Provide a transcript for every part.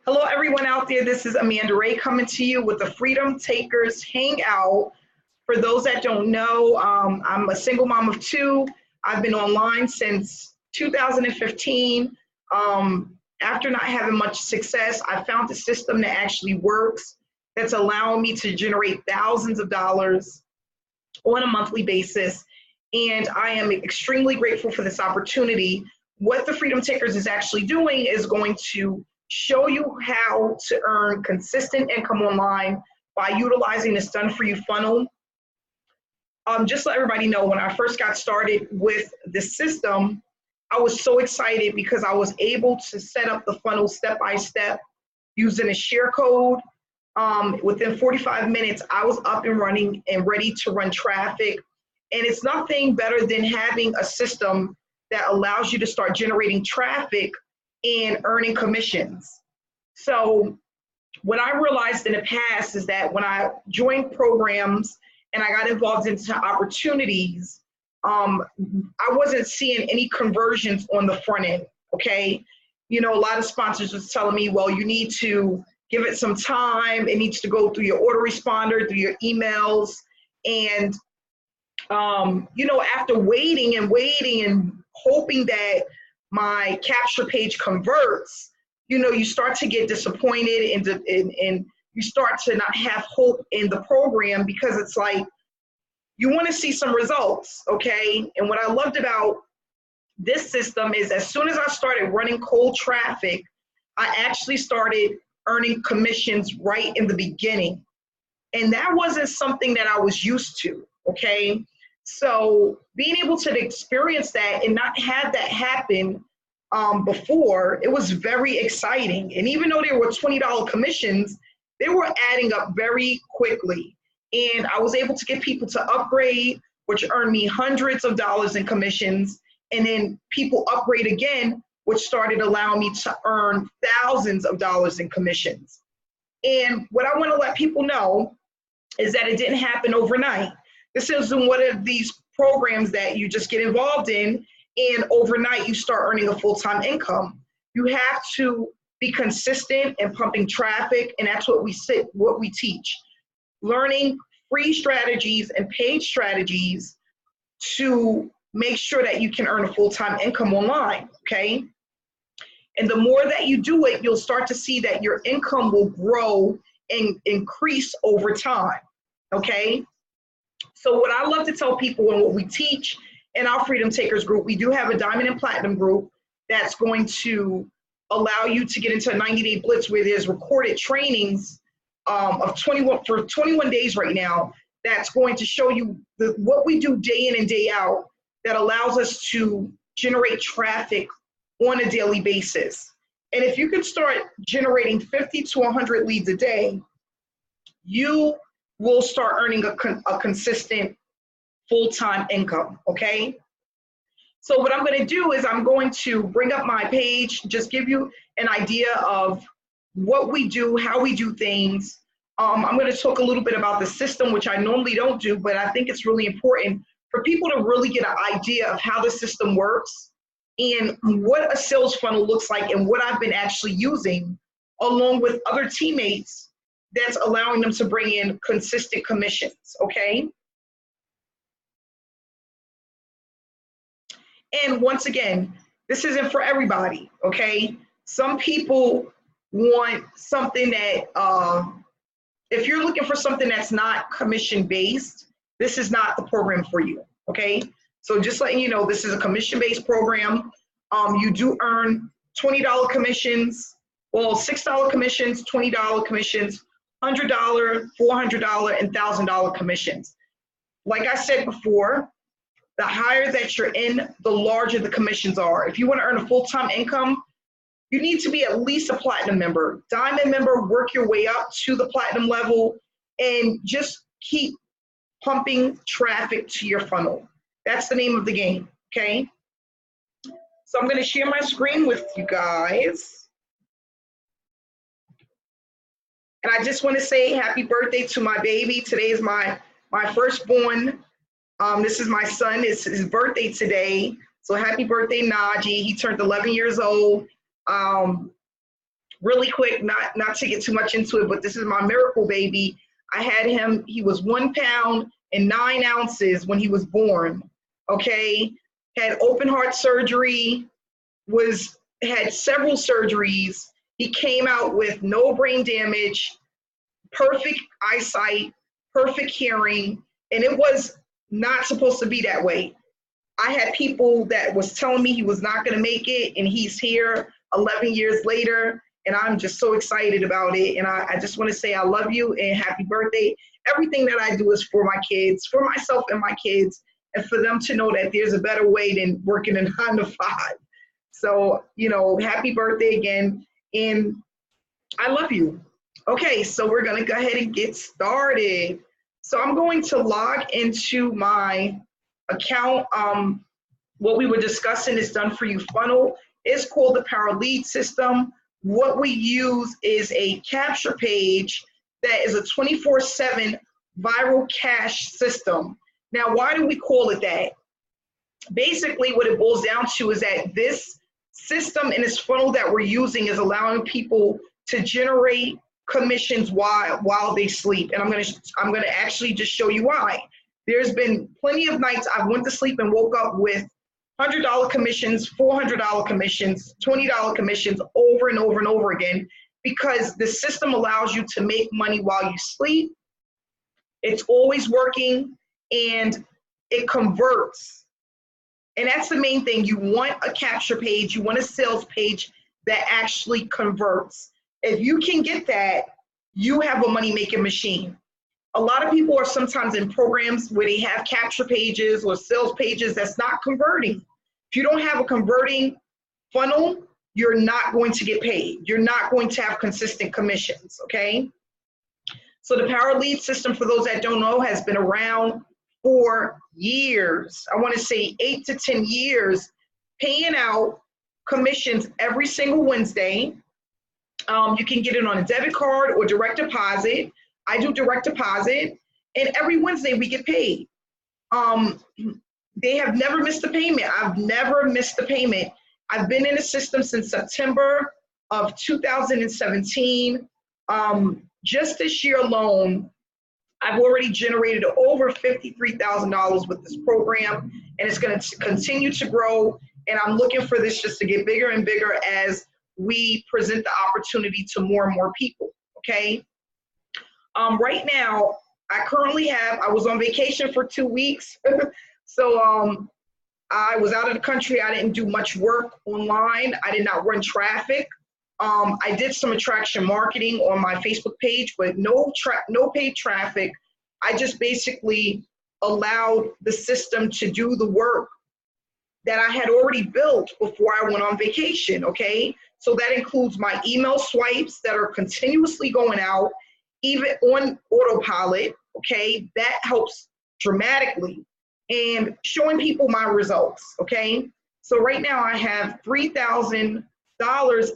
Hello, everyone out there. This is Amanda Ray coming to you with the Freedom Takers Hangout. For those that don't know, I'm a single mom of two. I've been online since 2015. After not having much success, I found a system that actually works, that's allowing me to generate thousands of dollars on a monthly basis. And I am extremely grateful for this opportunity. What the Freedom Takers is actually doing is going to show you how to earn consistent income online by utilizing this Done For You funnel. Just to let everybody know, when I first got started with the system, I was so excited because I was able to set up the funnel step by step using a share code. Within 45 minutes, I was up and running and ready to run traffic. And it's nothing better than having a system that allows you to start generating traffic and earning commissions. So what I realized in the past is that when I joined programs and I got involved into opportunities, I wasn't seeing any conversions on the front end, okay? You know, a lot of sponsors was telling me, well, you need to give it some time. It needs to go through your autoresponder, through your emails. And, you know, after waiting and hoping that my capture page converts, you know, you start to get disappointed and you start to not have hope in the program, because it's like, you want to see some results, okay? And what I loved about this system is as soon as I started running cold traffic, I actually started earning commissions right in the beginning. And that wasn't something that I was used to, okay? So being able to experience that and not have that happen before, it was very exciting. And even though there were $20 commissions, they were adding up very quickly. And I was able to get people to upgrade, which earned me hundreds of dollars in commissions. And then people upgrade again, which started allowing me to earn thousands of dollars in commissions. And what I want to let people know is that it didn't happen overnight. This isn't one of these programs that you just get involved in and overnight you start earning a full-time income. You have to be consistent in pumping traffic, and that's what we teach. Learning free strategies and paid strategies to make sure that you can earn a full-time income online, okay? And the more that you do it, you'll start to see that your income will grow and increase over time, okay? So what I love to tell people and what we teach in our Freedom Takers group, we do have a Diamond and Platinum group that's going to allow you to get into a 90-day blitz where there's recorded trainings for 21 days right now, that's going to show you what we do day in and day out that allows us to generate traffic on a daily basis. And if you can start generating 50 to 100 leads a day, you will start earning a consistent full-time income, okay? So what I'm gonna do is I'm going to bring up my page, just give you an idea of what we do, how we do things. I'm gonna talk a little bit about the system, which I normally don't do, but I think it's really important for people to really get an idea of how the system works and what a sales funnel looks like and what I've been actually using along with other teammates that's allowing them to bring in consistent commissions, okay? And once again, this isn't for everybody, okay? Some people want something that, if you're looking for something that's not commission-based, this is not the program for you, okay? So just letting you know, this is a commission-based program. You do earn $20 commissions, well, $6 commissions, $20 commissions, $100, $400, and $1,000 commissions. Like I said before, the higher that you're in, the larger the commissions are. If you want to earn a full-time income, you need to be at least a platinum member. Diamond member, work your way up to the platinum level and just keep pumping traffic to your funnel. That's the name of the game, okay? So I'm going to share my screen with you guys. And I just want to say happy birthday to my baby. Today is my firstborn. This is my son. It's his birthday today. So happy birthday, Najee. He turned 11 years old. Really quick, not to get too much into it, but this is my miracle baby. I had him, he was 1 pound and 9 ounces when he was born, okay? Had open heart surgery, had several surgeries. He came out with no brain damage, perfect eyesight, perfect hearing, and it was not supposed to be that way. I had people that was telling me he was not going to make it, and he's here 11 years later, and I'm just so excited about it. And I just want to say I love you and happy birthday. Everything that I do is for my kids, for myself and my kids, and for them to know that there's a better way than working a 9 to 5. So, you know, happy birthday again, and I love you. Okay, so we're going to go ahead and get started. So I'm going to log into my account. What we were discussing is Done For You funnel. It's called the Power Lead System. What we use is a capture page that is a 24/7 viral cache system. Now, why do we call it that? Basically, what it boils down to is that this system and this funnel that we're using is allowing people to generate commissions while they sleep. And I'm gonna actually just show you why. There's been plenty of nights I went to sleep and woke up with $100 commissions, $400 commissions, $20 commissions over and over and over again, because the system allows you to make money while you sleep. It's always working and it converts. And that's the main thing. You want a capture page, you want a sales page that actually converts. If you can get that, you have a money-making machine. A lot of people are sometimes in programs where they have capture pages or sales pages that's not converting. If you don't have a converting funnel, you're not going to get paid. You're not going to have consistent commissions, okay? So the Power Lead System, for those that don't know, has been around for years. I want to say 8 to 10 years, paying out commissions every single Wednesday. You can get it on a debit card or direct deposit. I do direct deposit, and every Wednesday we get paid. They have never missed a payment. I've never missed a payment. I've been in the system since September of 2017. Just this year alone, I've already generated over $53,000 with this program, and it's going to continue to grow. And I'm looking for this just to get bigger and bigger as we present the opportunity to more and more people, okay? Right now, I was on vacation for 2 weeks. So I was out of the country. I didn't do much work online. I did not run traffic. I did some attraction marketing on my Facebook page, but no paid traffic. I just basically allowed the system to do the work that I had already built before I went on vacation, okay? So that includes my email swipes that are continuously going out, even on autopilot, okay? That helps dramatically, and showing people my results, okay? So right now I have $3,000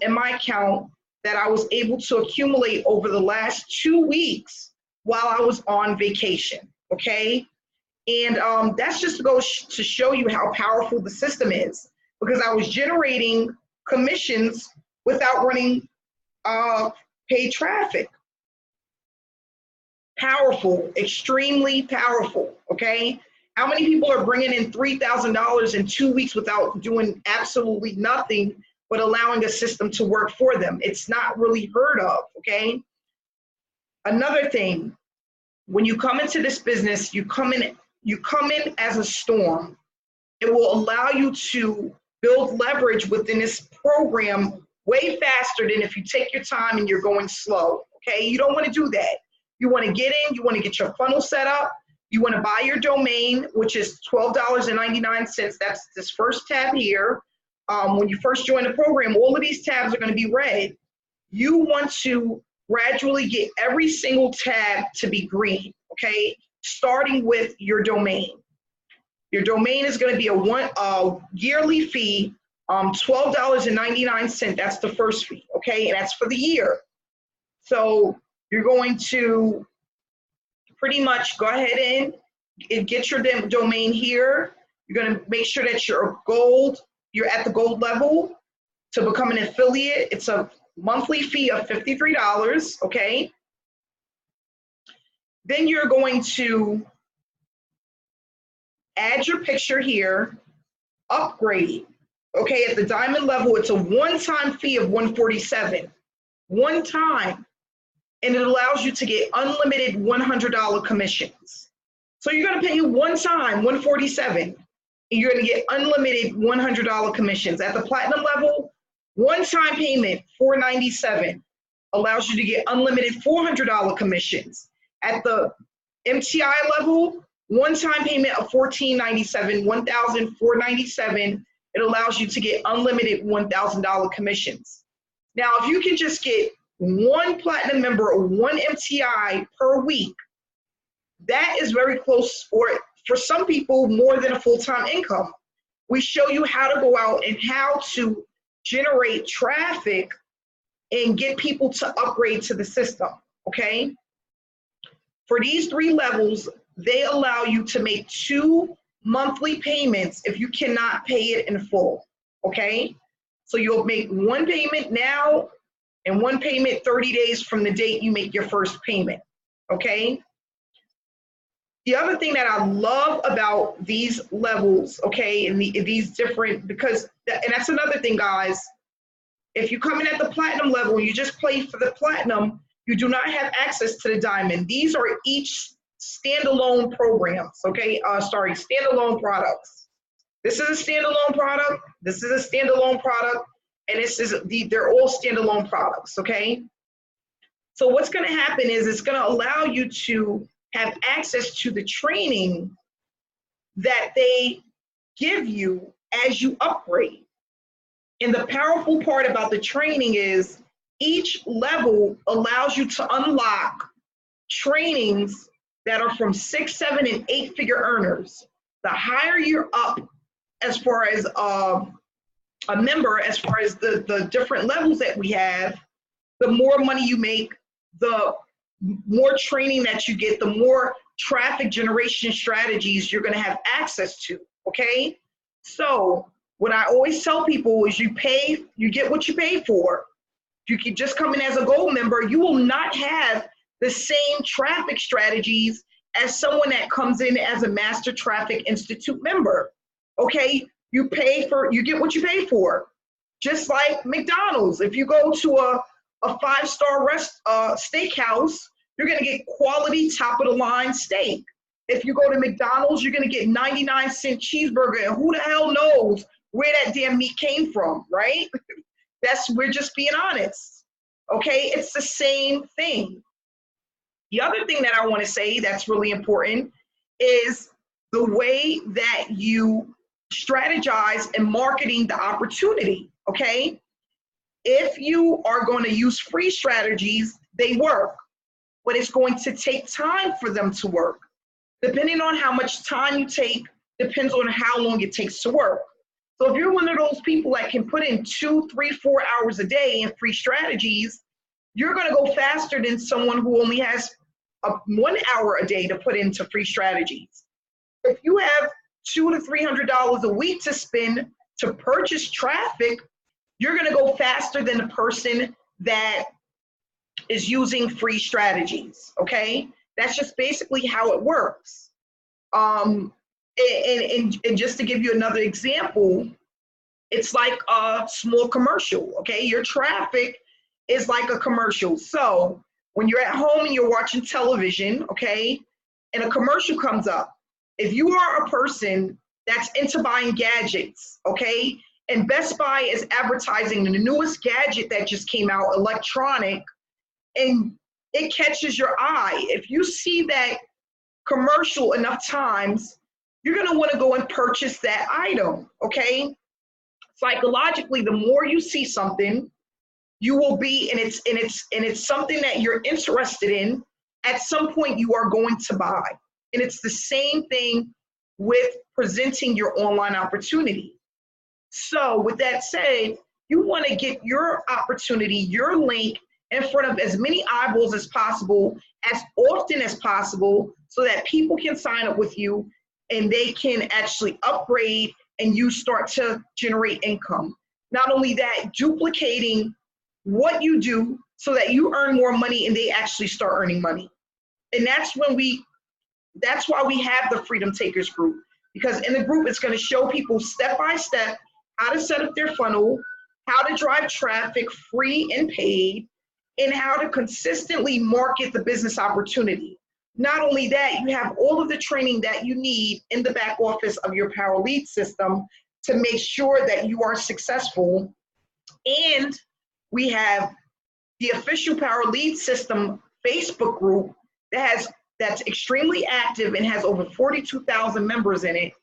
in my account that I was able to accumulate over the last 2 weeks while I was on vacation, okay? And that's just to go to show you how powerful the system is, because I was generating commissions without running paid traffic. Powerful, extremely powerful, okay? How many people are bringing in $3,000 in 2 weeks without doing absolutely nothing but allowing a system to work for them? It's not really heard of, okay? Another thing, when you come into this business, you come in as a storm. It will allow you to build leverage within this program way faster than if you take your time and you're going slow, okay? You don't want to do that. You want to get in, you want to get your funnel set up, you want to buy your domain, which is $12.99. That's this first tab here. When you first join the program, all of these tabs are going to be red. You want to gradually get every single tab to be green, okay? Starting with your domain. Your domain is going to be a yearly fee, $12.99. That's the first fee, okay? And that's for the year. So you're going to pretty much go ahead and get your domain here. You're going to make sure that you're at the gold level to become an affiliate. It's a monthly fee of $53, okay? Then you're going to add your picture here, upgrade. Okay, at the diamond level, it's a one-time fee of $147. One time. And it allows you to get unlimited $100 commissions. So you're going to pay one time, $147, and you're going to get unlimited $100 commissions. At the platinum level, one-time payment, $497, allows you to get unlimited $400 commissions. At the MTI level, one-time payment of $1,497, $1,497, it allows you to get unlimited $1,000 commissions. Now, if you can just get one platinum member or one MTI per week, that is very close, or for some people, more than a full-time income. We show you how to go out and how to generate traffic and get people to upgrade to the system, okay? For these 3 levels, they allow you to make 2 monthly payments if you cannot pay it in full, okay? So you'll make one payment now and one payment 30 days from the date you make your first payment, okay? The other thing that I love about these levels, okay, and these different, because, and that's another thing, guys, if you come in at the platinum level and you just play for the platinum, you do not have access to the diamond. These are each standalone programs, okay? Standalone products. This is a standalone product, this is a standalone product, and they're all standalone products, okay? So what's gonna happen is it's gonna allow you to have access to the training that they give you as you upgrade. And the powerful part about the training is each level allows you to unlock trainings that are from 6, 7, and 8-figure earners. The higher you're up as far as a member, as far as the different levels that we have, the more money you make, the more training that you get, the more traffic generation strategies you're gonna have access to, okay? So what I always tell people is you get what you pay for. If you can just come in as a gold member, you will not have the same traffic strategies as someone that comes in as a Master Traffic Institute member, okay? You get what you pay for. Just like McDonald's, if you go to a 5-star steakhouse, you're gonna get quality top-of-the-line steak. If you go to McDonald's, you're gonna get 99-cent cheeseburger, and who the hell knows where that damn meat came from, right? We're just being honest, okay? It's the same thing. The other thing that I wanna say that's really important is the way that you strategize in marketing the opportunity, okay? If you are gonna use free strategies, they work, but it's going to take time for them to work. Depending on how much time you take, depends on how long it takes to work. So if you're one of those people that can put in 2, 3, 4 hours a day in free strategies, you're gonna go faster than someone who only has 1 hour a day to put into free strategies. If you have $200 to $300 a week to spend to purchase traffic, you're gonna go faster than the person that is using free strategies, okay? That's just basically how it works. And just to give you another example, it's like a small commercial, okay? Your traffic is like a commercial. So when you're at home and you're watching television, okay, and a commercial comes up, if you are a person that's into buying gadgets, okay, and Best Buy is advertising the newest gadget that just came out, electronic, and it catches your eye. If you see that commercial enough times, you're gonna wanna go and purchase that item, okay? Psychologically, the more you see something, you will be, and it's something that you're interested in, at some point you are going to buy. And it's the same thing with presenting your online opportunity. So with that said, you wanna get your opportunity, your link, in front of as many eyeballs as possible, as often as possible, so that people can sign up with you and they can actually upgrade and you start to generate income. Not only that, duplicating what you do so that you earn more money and they actually start earning money. And that's why we have the Freedom Takers group, because in the group, it's going to show people step by step how to set up their funnel, how to drive traffic free and paid, and how to consistently market the business opportunity. Not only that, you have all of the training that you need in the back office of your Power Lead system to make sure that you are successful. And we have the official Power Lead system Facebook group that's extremely active and has over 42,000 members in it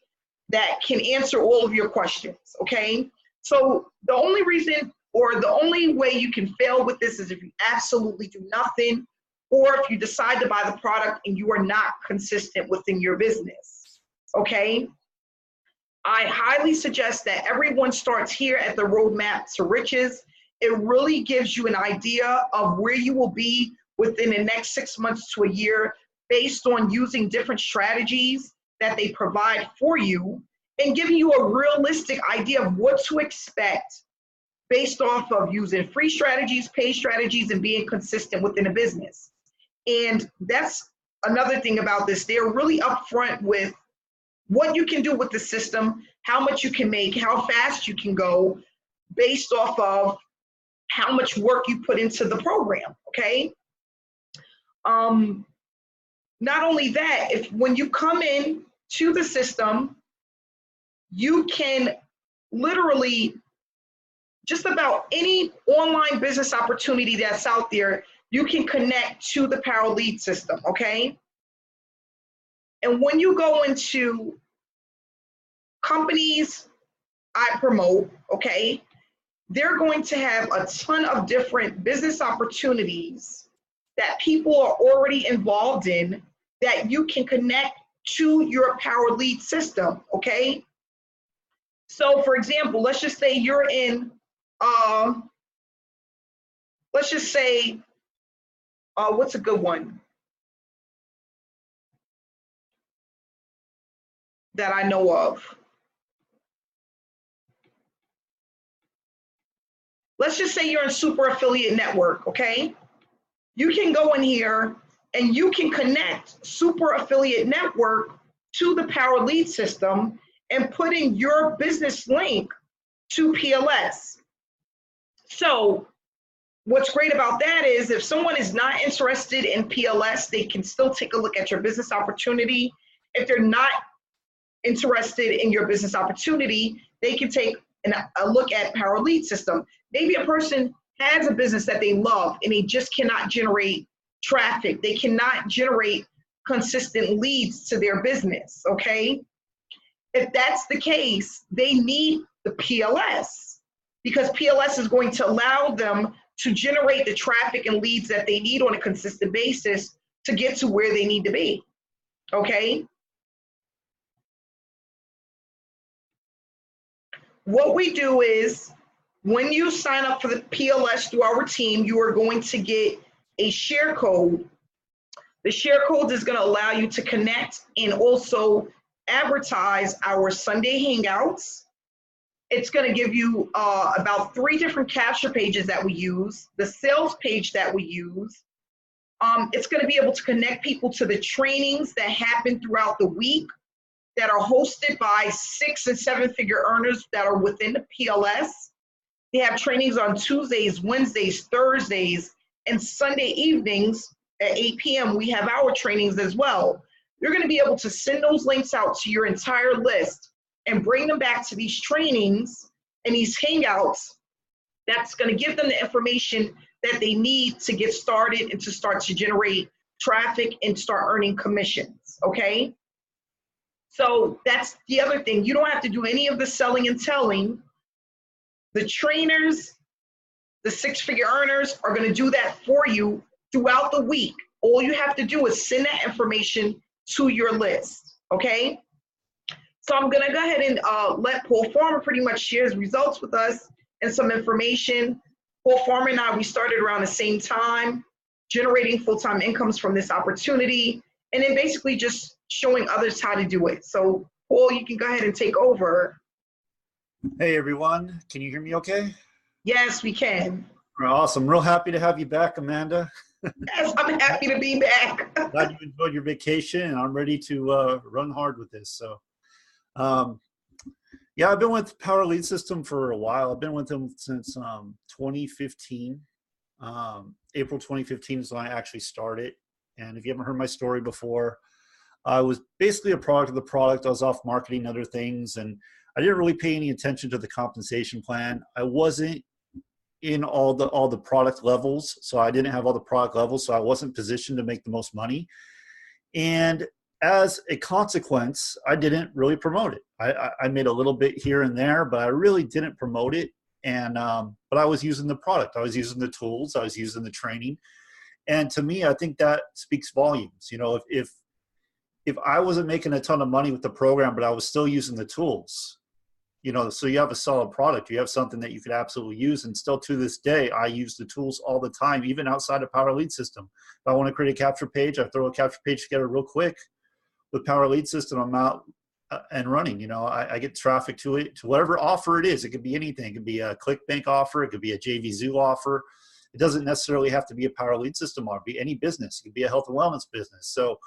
that can answer all of your questions, okay? So the only reason or the only way you can fail with this is if you absolutely do nothing, or if you decide to buy the product and you are not consistent within your business, okay? I highly suggest that everyone starts here at the Roadmap to Riches. It really gives you an idea of where you will be within the next 6 months to a year based on using different strategies that they provide for you and giving you a realistic idea of what to expect based off of using free strategies, paid strategies, and being consistent within a business. And that's another thing about this. They're really upfront with what you can do with the system, how much you can make, how fast you can go based off of how much work you put into the program, okay? Not only that, when you come in to the system, you can literally just about any online business opportunity that's out there, you can connect to the Power Lead system, okay? And when you go into companies I promote, okay, they're going to have a ton of different business opportunities that people are already involved in that you can connect to your Power Lead system, okay? So for example, let's just say you're in, let's just say, what's a good one that I know of? Let's just say you're in Super Affiliate Network, okay? You can go in here and you can connect Super Affiliate Network to the Power Lead system and put in your business link to PLS. So what's great about that is if someone is not interested in PLS, they can still take a look at your business opportunity. If they're not interested in your business opportunity, they can take a look at Power Lead system. Maybe a person has a business that they love and they just cannot generate traffic. They cannot generate consistent leads to their business, okay? If that's the case, they need the PLS because PLS is going to allow them to generate the traffic and leads that they need on a consistent basis to get to where they need to be, okay? What we do is when you sign up for the PLS through our team, you are going to get a share code. The share code is going to allow you to connect and also advertise our Sunday Hangouts. It's going to give you about 3 different capture pages that we use, the sales page that we use. It's going to be able to connect people to the trainings that happen throughout the week that are hosted by 6- and 7-figure earners that are within the PLS. They have trainings on Tuesdays, Wednesdays, Thursdays, and Sunday evenings at 8 p.m. We have our trainings as well. You're going to be able to send those links out to your entire list and bring them back to these trainings and these hangouts. That's going to give them the information that they need to get started and to start to generate traffic and start earning commissions, okay? So that's the other thing. You don't have to do any of the selling and telling. The trainers, the 6-figure earners are going to do that for you throughout the week. All you have to do is send that information to your list, okay? So I'm going to go ahead and let Paul Farmer pretty much share his results with us and some information. Paul Farmer and I, we started around the same time, generating full-time incomes from this opportunity, and then basically just showing others how to do it. So Paul, you can go ahead and take over. Hey everyone, can you hear me okay? Yes, we can. Awesome. Real happy to have you back, Amanda. Yes, I'm happy to be back. Glad you enjoyed your vacation, and I'm ready to run hard with this. So, um, yeah, I've been with Power Lead System for a while. I've been with them since 2015. April 2015 is when I actually started. And if you haven't heard my story before, I was basically a product of the product. I was off marketing other things, and I didn't really pay any attention to the compensation plan. I wasn't in all the product levels, so I didn't have all the product levels, so I wasn't positioned to make the most money. And as a consequence, I didn't really promote it. I made a little bit here and there, but I really didn't promote it. And but I was using the product, I was using the tools, I was using the training, and to me, I think that speaks volumes. You know, if I wasn't making a ton of money with the program, but I was still using the tools, you know, so you have a solid product, you have something that you could absolutely use. And still to this day, I use the tools all the time, even outside of Power Lead System. If I want to create a capture page, I throw a capture page together real quick. With Power Lead System, I'm out and running. You know, I get traffic to it, to whatever offer it is. It could be anything. It could be a ClickBank offer. It could be a JVZoo offer. It doesn't necessarily have to be a Power Lead System offer. It could be any business. It could be a health and wellness business. So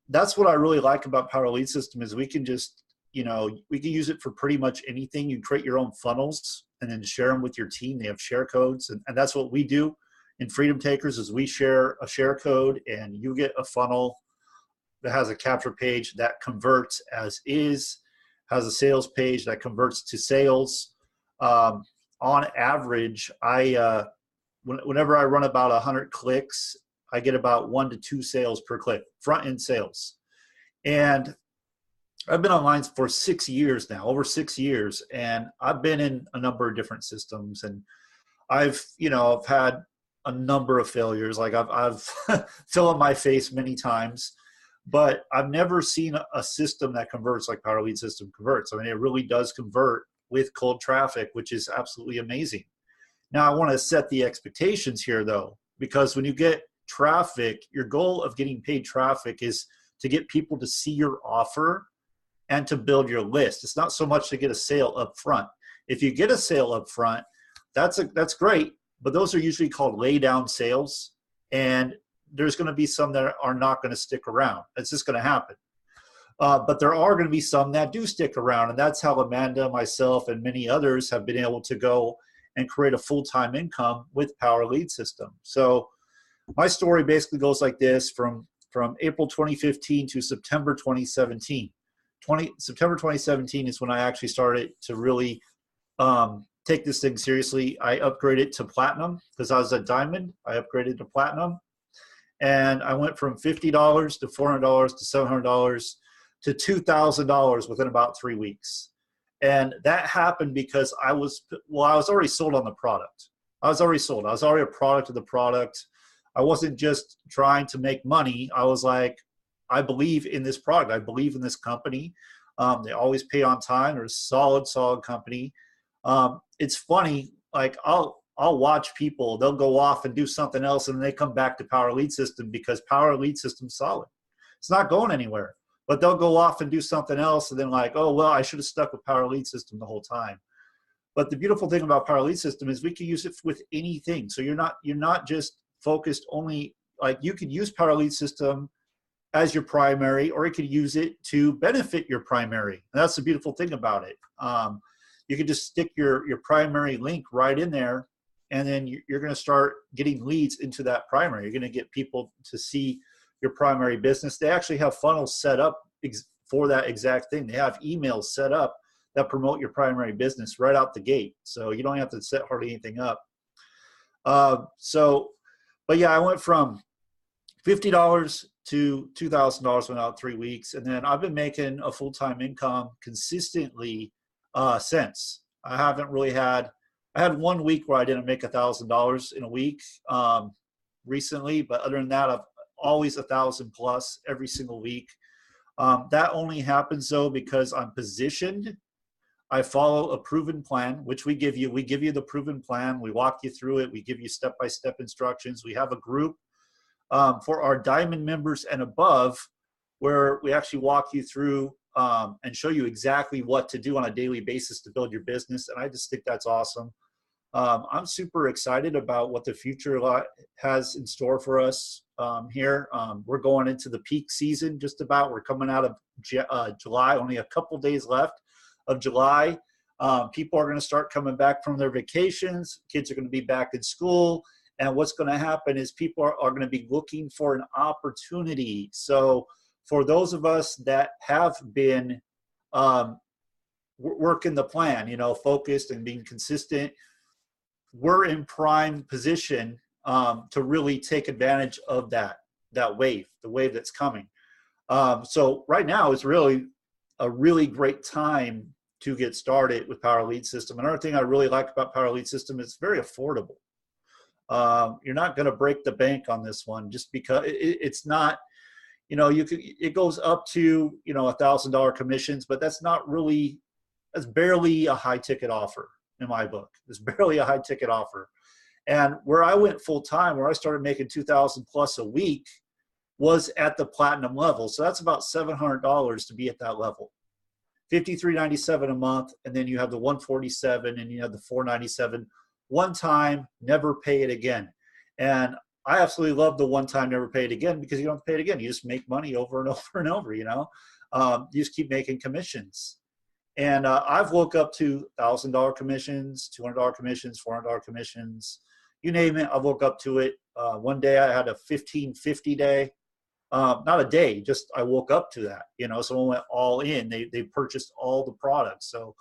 that's what I really like about Power Lead System is we can just, you know, we can use it for pretty much anything. You create your own funnels and then share them with your team. They have share codes, and that's what we do in Freedom Takers is we share a share code, and you get a funnel that has a capture page that converts as is, has a sales page that converts to sales. On average, whenever I run about 100 clicks, I get about 1 to 2 sales per click, front end sales. And I've been online for 6 years now, over 6 years, and I've been in a number of different systems, and I've had a number of failures. Like I've fell on my face many times, but I've never seen a system that converts like Power Lead System converts. I mean, it really does convert with cold traffic, which is absolutely amazing. Now, I want to set the expectations here, though, because when you get traffic, your goal of getting paid traffic is to get people to see your offer and to build your list. It's not so much to get a sale up front. If you get a sale up front, that's great, but those are usually called lay down sales, and there's going to be some that are not going to stick around. It's just going to happen. But there are going to be some that do stick around, and that's how Amanda, myself, and many others have been able to go and create a full-time income with Power Lead System. So my story basically goes like this: from April 2015 to September 2017. September 2017 is when I actually started to really take this thing seriously. I upgraded to platinum because I was at diamond. I upgraded to platinum. And I went from $50 to $400 to $700 to $2,000 within about 3 weeks. And that happened because I was already sold on the product. I was already sold. I was already a product of the product. I wasn't just trying to make money. I was like, I believe in this product. I believe in this company. They always pay on time. They're a solid company. It's funny, like I'll watch people, they'll go off and do something else, and they come back to Power Lead System because Power Lead System's solid. It's not going anywhere, but they'll go off and do something else, and then like, oh, well, I should have stuck with Power Lead System the whole time. But the beautiful thing about Power Lead System is we can use it with anything. So you're not just focused only, like you could use Power Lead System as your primary, or you could use it to benefit your primary. And that's the beautiful thing about it. You can just stick your primary link right in there, and then you're going to start getting leads into that primary. You're going to get people to see your primary business. They actually have funnels set up for that exact thing. They have emails set up that promote your primary business right out the gate. So you don't have to set hardly anything up. But yeah, I went from $50 to $2,000 within 3 weeks. And then I've been making a full-time income consistently since. I had 1 week where I didn't make $1,000 in a week recently, but other than that, I've always 1,000 plus every single week. That only happens though because I'm positioned. I follow a proven plan, which we give you. We give you the proven plan. We walk you through it. We give you step-by-step instructions. We have a group for our diamond members and above where we actually walk you through and show you exactly what to do on a daily basis to build your business. And I just think that's awesome. I'm super excited about what the future has in store for us here. We're going into the peak season just about. We're coming out of July, only a couple days left of July. People are going to start coming back from their vacations. Kids are going to be back in school. And what's going to happen is people are going to be looking for an opportunity. So for those of us that have been working the plan, you know, focused and being consistent, we're in prime position to really take advantage of that wave, the wave that's coming. So right now is really a really great time to get started with Power Lead System. Another thing I really like about Power Lead System is it's very affordable. You're not going to break the bank on this one just because it's not, you know, it goes up to, you know, $1,000 commissions, but that's barely a high ticket offer in my book. It's barely a high ticket offer. And where I went full time, where I started making 2,000 plus a week, was at the platinum level. So that's about $700 to be at that level. $53.97 a month, and then you have the $147, and you have the $497. One time, never pay it again. And I absolutely love the one time, never pay it again, because you don't have to pay it again. You just make money over and over and over, you know. You just keep making commissions. And I've woke up to $1,000 commissions, $200 commissions, $400 commissions, you name it. I woke up to it. One day I had a $1,550 day. Not a day, just I woke up to that. You know, someone went all in. They purchased all the products. So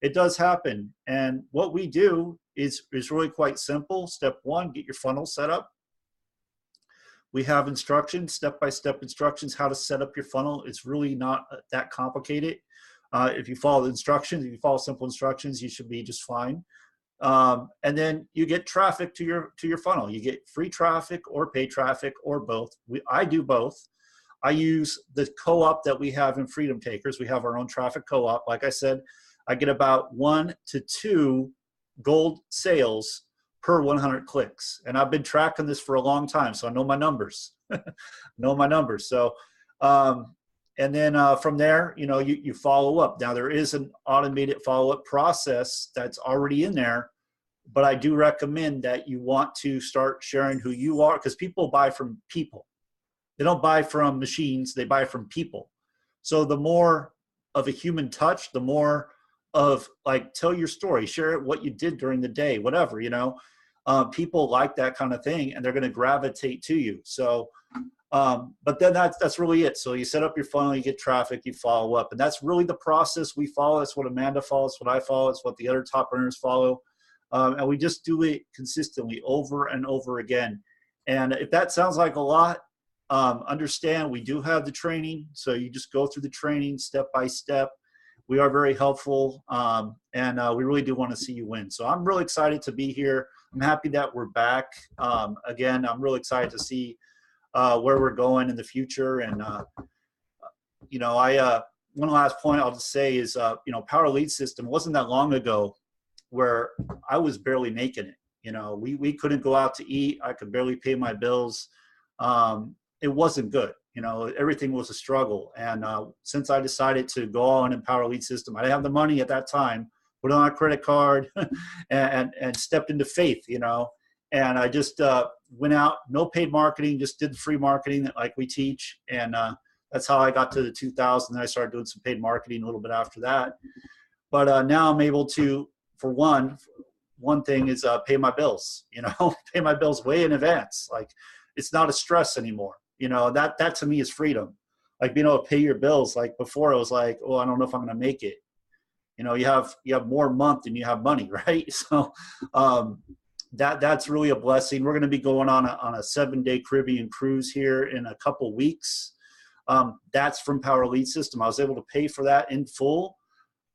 it does happen. And what we do is really quite simple. Step one, get your funnel set up. We have instructions, step-by-step instructions, how to set up your funnel. It's really not that complicated. If you follow the instructions, if you follow simple instructions, you should be just fine. And then you get traffic to your funnel. You get free traffic or paid traffic or both. I do both. I use the co-op that we have in Freedom Takers. We have our own traffic co-op. Like I said, I get about 1 to 2 gold sales per 100 clicks. And I've been tracking this for a long time, so I know my numbers. So, and then from there, you know, you follow up. Now, there is an automated follow-up process that's already in there, but I do recommend that you want to start sharing who you are, because people buy from people. They don't buy from machines, they buy from people. So the more of a human touch, the more of, like, tell your story, share what you did during the day, whatever, you know. People like that kind of thing, and they're going to gravitate to you. So, but then that's really it. So you set up your funnel, you get traffic, you follow up, and that's really the process we follow. That's what Amanda follows, what I follow, it's what the other top earners follow. And we just do it consistently over and over again. And if that sounds like a lot, understand we do have the training. So you just go through the training step by step. We are very helpful, and we really do want to see you win. So I'm really excited to be here. I'm happy that we're back. Again, I'm really excited to see where we're going in the future. And, you know, one last point I'll just say is, you know, Power Lead System wasn't that long ago where I was barely making it. You know, we couldn't go out to eat. I could barely pay my bills. It wasn't good. You know, everything was a struggle. And since I decided to go on in Power Lead System, I didn't have the money at that time, put on a credit card and stepped into faith, you know. And I just went out, no paid marketing, just did the free marketing like we teach. And that's how I got to the 2,000. I started doing some paid marketing a little bit after that. But now I'm able to, for one thing is pay my bills, you know, pay my bills way in advance. Like, it's not a stress anymore. You know, that to me is freedom. Like, being able to pay your bills. Like, before it was like, oh, I don't know if I'm going to make it. You know, you have more month than you have money, right? So that's really a blessing. We're going to be going on a 7-day Caribbean cruise here in a couple weeks. That's from Power Lead System. I was able to pay for that in full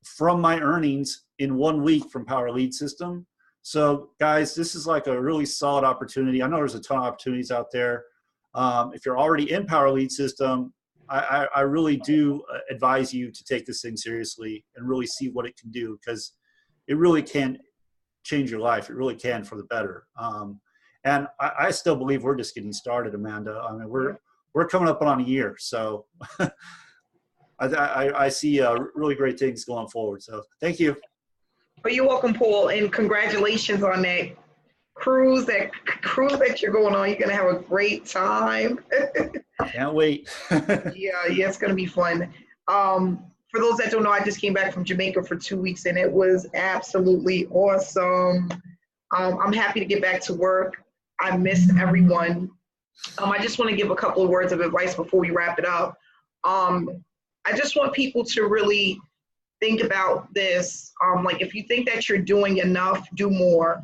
from my earnings in 1 week from Power Lead System. So guys, this is like a really solid opportunity. I know there's a ton of opportunities out there. If you're already in Power Lead System, I really do advise you to take this thing seriously and really see what it can do, because it really can change your life. It really can, for the better. And I still believe we're just getting started, Amanda. I mean, we're coming up on a year, so I see really great things going forward. So thank you. But you're welcome, Paul, and congratulations on that cruise. That cruise that you're going on, you're gonna have a great time. Can't wait. Yeah, it's gonna be fun. For those that don't know, I just came back from Jamaica for 2 weeks, and it was absolutely awesome. I'm happy to get back to work. I miss everyone. I just want to give a couple of words of advice before we wrap it up. I just want people to really think about this. Like, if you think that you're doing enough, do more.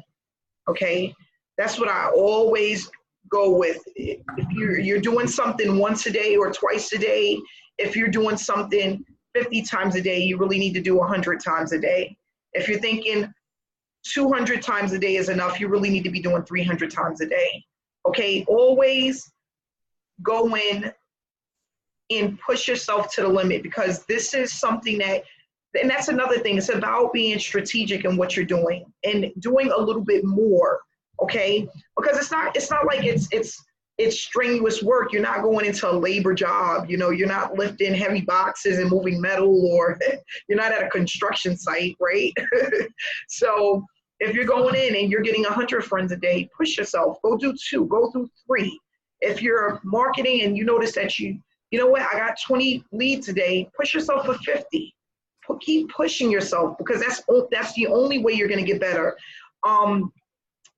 Okay, that's what I always go with. If you're doing something once a day or twice a day, if you're doing something 50 times a day, you really need to do 100 times a day. If you're thinking 200 times a day is enough, you really need to be doing 300 times a day. Okay, always go in and push yourself to the limit, because this is something that, and that's another thing, it's about being strategic in what you're doing and doing a little bit more. Okay, because it's not like it's strenuous work. You're not going into a labor job. You know, you're not lifting heavy boxes and moving metal, or you're not at a construction site, right? So if you're going in and you're getting 100 friends a day, push yourself. Go do 2, go do 3. If you're marketing and you notice that you know what, I got 20 leads a day, push yourself to 50. Keep pushing yourself, because that's the only way you're going to get better.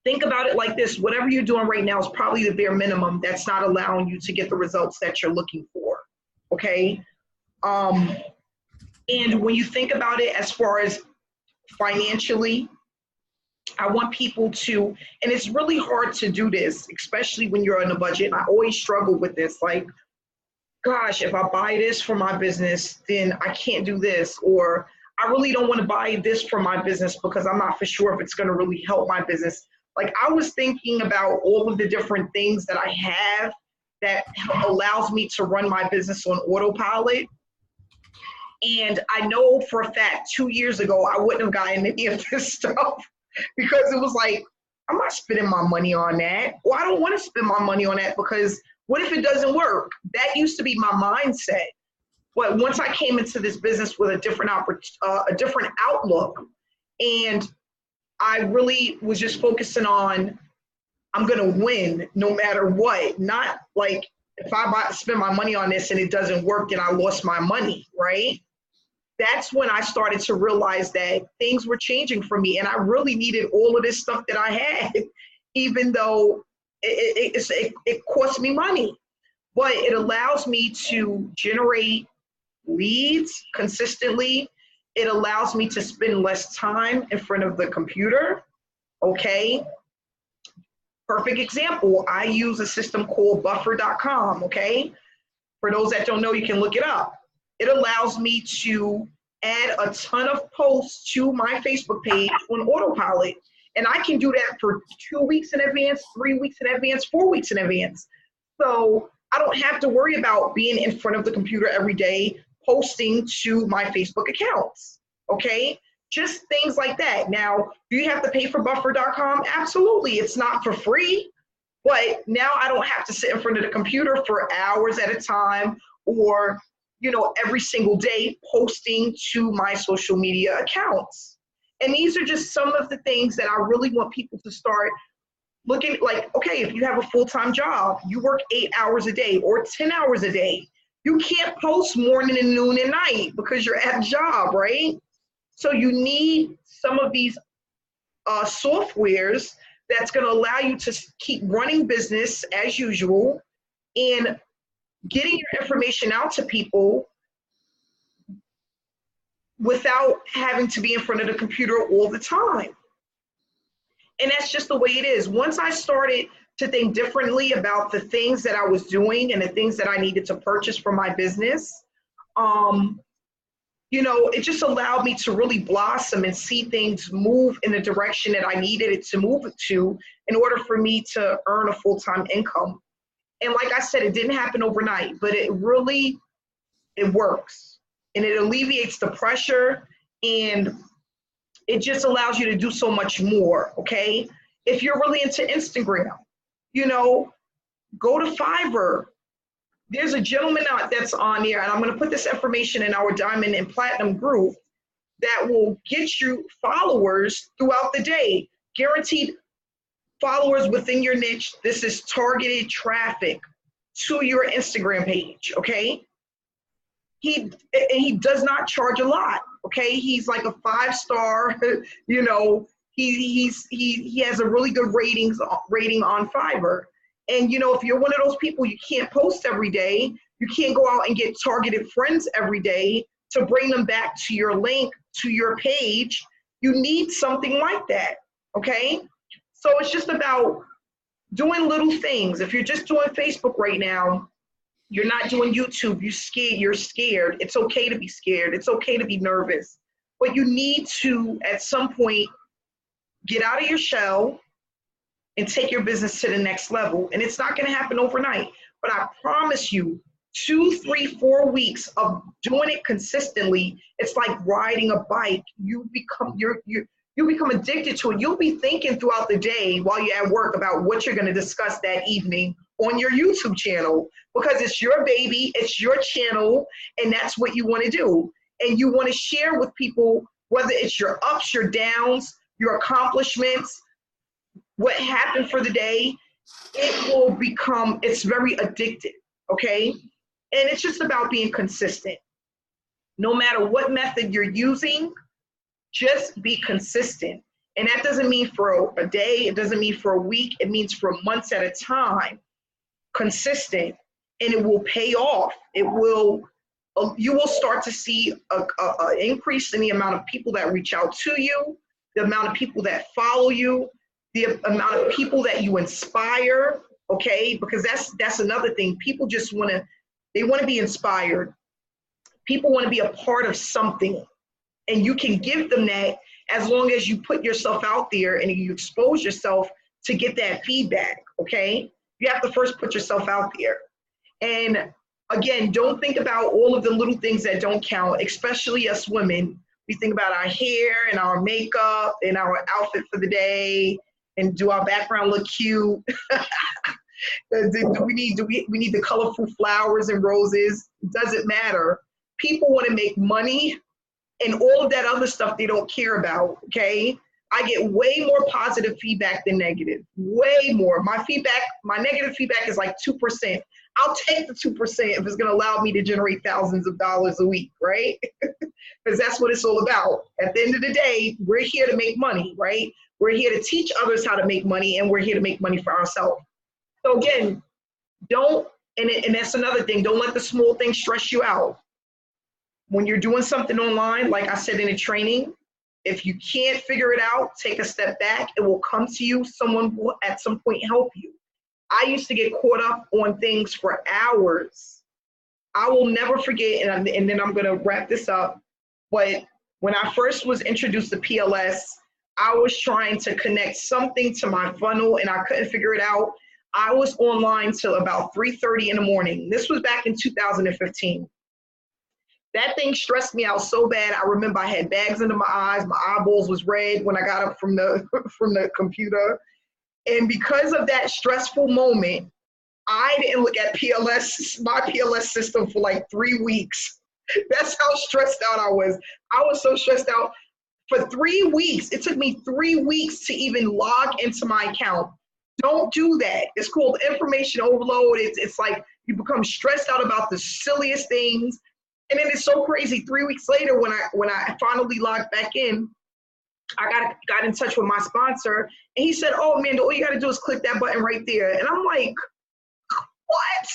Think about it like this: whatever you're doing right now is probably the bare minimum that's not allowing you to get the results that you're looking for. Okay. And when you think about it as far as financially, I want people to, and it's really hard to do this, especially when you're on a budget. I always struggle with this, like, gosh, if I buy this for my business, then I can't do this. Or I really don't want to buy this for my business because I'm not for sure if it's going to really help my business. Like, I was thinking about all of the different things that I have that allows me to run my business on autopilot. And I know for a fact 2 years ago, I wouldn't have gotten any of this stuff, because it was like, I'm not spending my money on that. Well, I don't want to spend my money on that, because what if it doesn't work? That used to be my mindset. But once I came into this business with a different outlook, and I really was just focusing on, I'm going to win no matter what. Not like, if I spend my money on this and it doesn't work, then I lost my money, right? That's when I started to realize that things were changing for me, and I really needed all of this stuff that I had, even though it cost me money. But it allows me to generate leads consistently. It allows me to spend less time in front of the computer. Okay. Perfect example. I use a system called buffer.com. Okay. For those that don't know, you can look it up. It allows me to add a ton of posts to my Facebook page on autopilot. And I can do that for 2 weeks in advance, 3 weeks in advance, 4 weeks in advance. So I don't have to worry about being in front of the computer every day, posting to my Facebook accounts. Okay. Just things like that. Now, do you have to pay for buffer.com? Absolutely. It's not for free, but now I don't have to sit in front of the computer for hours at a time, or, you know, every single day posting to my social media accounts. And these are just some of the things that I really want people to start looking like. Okay, if you have a full-time job, you work 8 hours a day or 10 hours a day, you can't post morning and noon and night because you're at a job, right? So you need some of these softwares that's going to allow you to keep running business as usual and getting your information out to people without having to be in front of the computer all the time. And that's just the way it is. Once I started to think differently about the things that I was doing and the things that I needed to purchase for my business, you know, it just allowed me to really blossom and see things move in the direction that I needed it to move to in order for me to earn a full-time income. And like I said, it didn't happen overnight, but it works. And it alleviates the pressure, and it just allows you to do so much more, okay? If you're really into Instagram, you know, go to Fiverr. There's a gentleman that's on there, and I'm going to put this information in our Diamond and Platinum group. that will get you followers throughout the day, guaranteed followers within your niche. This is targeted traffic to your Instagram page, okay? He does not charge a lot, okay? He's like a 5-star, you know, he has a really good rating on Fiverr. And you know, if you're one of those people, you can't post every day, you can't go out and get targeted friends every day to bring them back to your link, to your page, you need something like that, okay? So it's just about doing little things. If you're just doing Facebook right now, you're not doing YouTube, you're scared. It's okay to be scared. It's okay to be nervous. But you need to, at some point, get out of your shell and take your business to the next level. And it's not going to happen overnight. But I promise you, 2, 3, 4 weeks of doing it consistently, it's like riding a bike. You become addicted to it. You'll be thinking throughout the day while you're at work about what you're going to discuss that evening on your YouTube channel, because it's your baby, it's your channel, and that's what you want to do. And you want to share with people, whether it's your ups, your downs, your accomplishments, what happened for the day. It's very addictive, okay? And it's just about being consistent. No matter what method you're using, just be consistent. And that doesn't mean for a day, it doesn't mean for a week, it means for months at a time. Consistent, and it will pay off. You will start to see an increase in the amount of people that reach out to you, the amount of people that follow you, the amount of people that you inspire, okay? Because that's another thing. People just want to be inspired. People want to be a part of something, and you can give them that as long as you put yourself out there and you expose yourself to get that feedback, okay? You have to first put yourself out there. And again, don't think about all of the little things that don't count, especially us women. We think about our hair and our makeup and our outfit for the day, and do our background look cute? We need the colorful flowers and roses? It doesn't matter. People want to make money, and all of that other stuff they don't care about, okay? I get way more positive feedback than negative, way more. My negative feedback is like 2%. I'll take the 2% if it's going to allow me to generate thousands of dollars a week, right? Because that's what it's all about. At the end of the day, we're here to make money, right? We're here to teach others how to make money, and we're here to make money for ourselves. So again, and that's another thing, don't let the small things stress you out. When you're doing something online, like I said in the training, if you can't figure it out, take a step back. It will come to you. Someone will at some point help you. I used to get caught up on things for hours. I will never forget, and then I'm going to wrap this up, but when I first was introduced to PLS, I was trying to connect something to my funnel, and I couldn't figure it out. I was online till about 3:30 in the morning. This was back in 2015. That thing stressed me out so bad. I remember I had bags under my eyes. My eyeballs was red when I got up from the computer. And because of that stressful moment, I didn't look at my PLS system for like 3 weeks. That's how stressed out I was. I was so stressed out for 3 weeks. It took me 3 weeks to even log into my account. Don't do that. It's called information overload. It's like you become stressed out about the silliest things. And then it's so crazy. 3 weeks later, when I finally logged back in, I got in touch with my sponsor, and he said, "Oh, Amanda, all you got to do is click that button right there." And I'm like, "What?"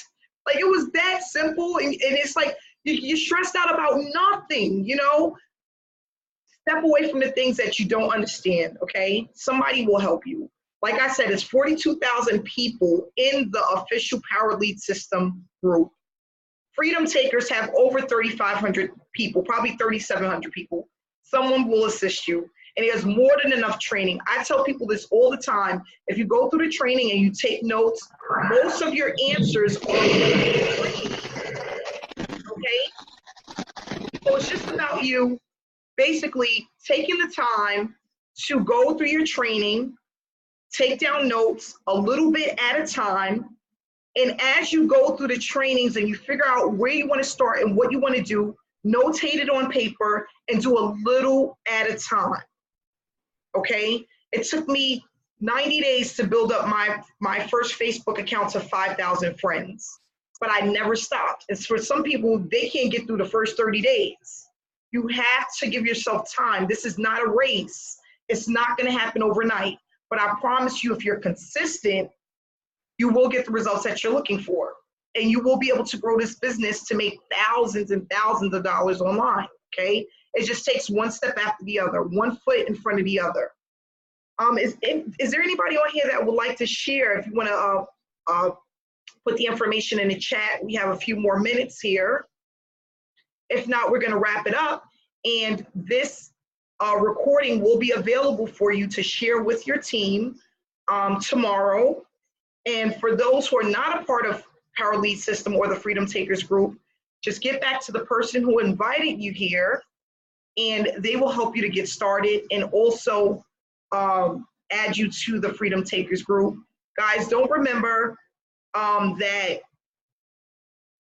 Like, it was that simple. And it's like you're stressed out about nothing, you know? Step away from the things that you don't understand, okay? Somebody will help you. Like I said, it's 42,000 people in the official Power Lead System group. Freedom Takers have over 3,500 people, probably 3,700 people. Someone will assist you. And there's more than enough training. I tell people this all the time. If you go through the training and you take notes, most of your answers are free. Okay? So it's just about you basically taking the time to go through your training, take down notes a little bit at a time. And as you go through the trainings and you figure out where you want to start and what you want to do, notate it on paper, and do a little at a time. Okay? It took me 90 days to build up my first Facebook account to 5,000 friends, but I never stopped. And for some people, they can't get through the first 30 days. You have to give yourself time. This is not a race. It's not going to happen overnight. But I promise you, if you're consistent, you will get the results that you're looking for. And you will be able to grow this business to make thousands and thousands of dollars online, okay? It just takes one step after the other, one foot in front of the other. Is there anybody on here that would like to share? If you want to put the information in the chat, we have a few more minutes here. If not, we're going to wrap it up. And this recording will be available for you to share with your team tomorrow. And for those who are not a part of Power Lead System or the Freedom Takers Group, just get back to the person who invited you here, and they will help you to get started and also add you to the Freedom Takers Group. Guys, don't remember that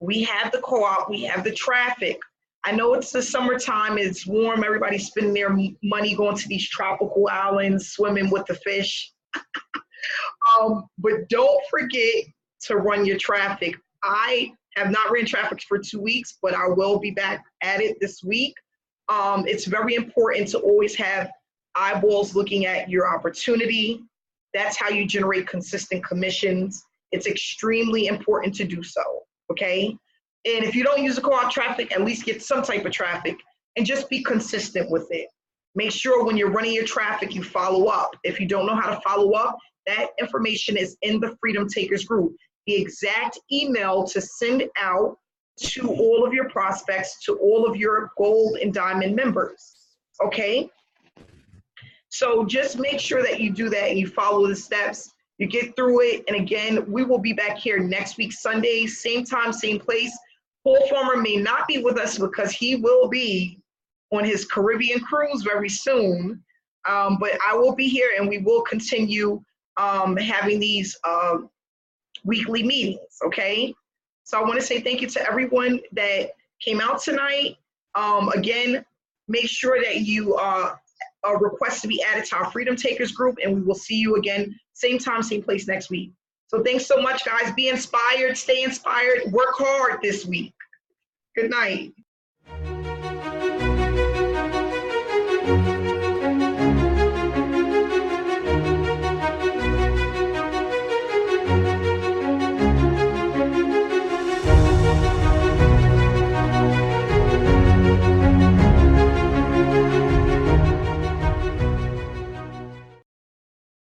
we have the co-op, we have the traffic. I know it's the summertime, it's warm, everybody's spending their money going to these tropical islands, swimming with the fish. But don't forget to run your traffic. I have not ran traffic for 2 weeks, but I will be back at it this week. It's very important to always have eyeballs looking at your opportunity. That's how you generate consistent commissions. It's extremely important to do so, okay? And if you don't use the co-op traffic, at least get some type of traffic and just be consistent with it. Make sure when you're running your traffic, you follow up. If you don't know how to follow up, that information is in the Freedom Takers Group. The exact email to send out to all of your prospects, to all of your gold and diamond members, okay? So just make sure that you do that and you follow the steps, you get through it. And again, we will be back here next week, Sunday, same time, same place. Paul Farmer may not be with us because he will be on his Caribbean cruise very soon. But I will be here and we will continue having these weekly meetings, okay? So I want to say thank you to everyone that came out tonight. Again, make sure that you request to be added to our Freedom Takers Group, and we will see you again, same time, same place next week. So thanks so much, guys. Be inspired, stay inspired, work hard this week. Good night.